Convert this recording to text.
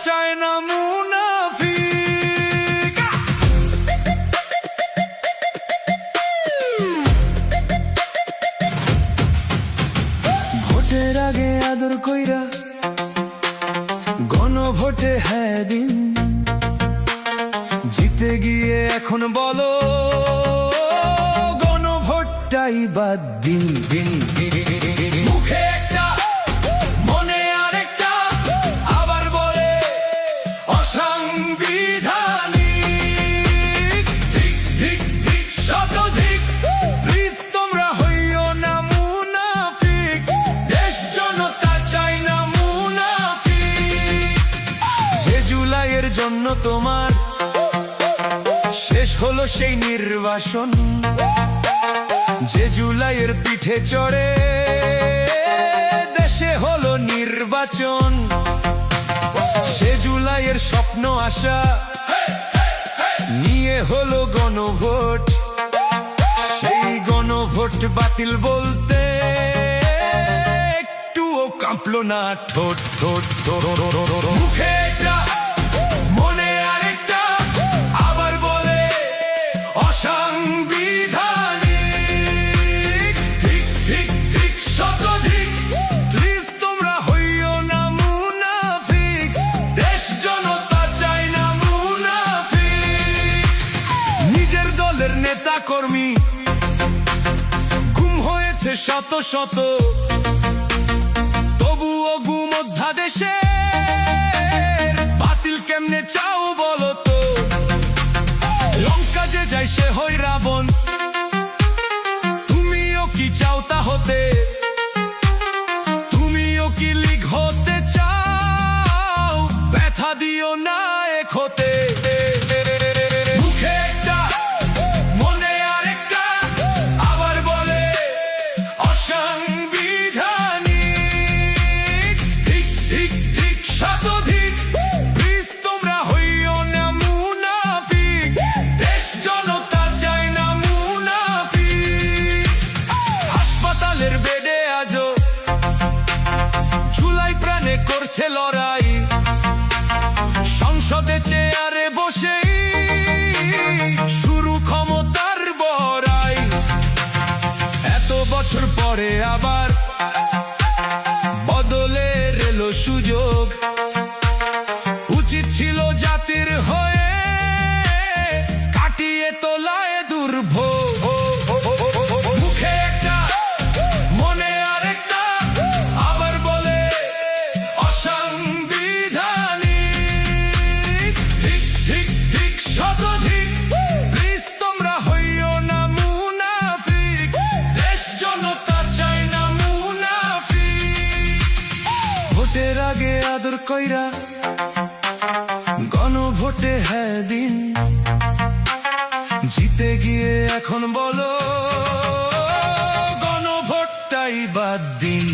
চায় না মুনাফিক। ভোটের আগে আদর কইরা গণভোটে হ্যাঁ দিন, জিতে গিয়ে এখন বলো গণভোটটাই বাদ দিন। মুখে একটা মনে আরেকটা, আবার বলে অসাংবিধানিক। ধিক ধিক ধিক শতধিক, প্লিজ তোমরা হইও না মুনাফিক। দেশ জনতা চাই না মুনাফিক। যে জুলাইয়ের জন্য তোমার শেষ হলো সেই নির্বাসন, যে জুলাইয়ের পিঠে চড়ে দেশে হলো নির্বাচন, সে জুলাইয়ের স্বপ্ন আশা নিয়ে হলো গণভোট। সেই গণভোট বাতিল বলতে একটুও কাঁপলো না ঠোঁট ঠোঁট। মুখে একটা মনে আরেকটা, আবার বলে অসাংবিধানিক। ধিক ধিক ধিক শতধিক, প্লিজ তোমরা হইও না মুনাফিক। দেশ জনতা চাই না মুনাফিক। নিজের দলের নেতা কর্মী গুম হয়েছে শত শত, তবুও গুম অধ্যাদেশে বাতিল কেমনে চাও বলো তো? লঙ্কা যে যায় সে হই রাবণ, তুমিও কি চাও তা হতে? তুমিও কি লীগ হতে চাও? ব্যথা দিও না এক হতে। মুখে একটা মনে আরেকটা, আবার বলে অসাংবিধানিক। ধিক ধিক ধিক শতধিক, প্লিজ তোমরা হইও না মুনাফিক। দেশ জনতা চায় না মুনাফিক। হাসপাতালের বেডে আজও জুলাই প্রাণে করছে লড়াই, সংসদে চেয়ারে বসেই শুরু ক্ষমতার বড়াই। এত বছর পরে আবার বদলের এলো সুযোগ, উচিত ছিল জাতির হয়ে কাটিয়ে তোলায় দুর্ভোগ। মুখে একটা মনে আরেকটা, আবার বলে অসাংবিধানিক। ধিক ধিক ধিক শতধিক, প্লিজ তোমরা হইও না মুনাফিক। দেশ জনতা চাই না মুনাফিক। ভোটের আগে আদর কইরা গণভোটে হ্যাঁ দিন, জিতে গিয়ে এখন বলো গণভোটটাই বাদ দিন।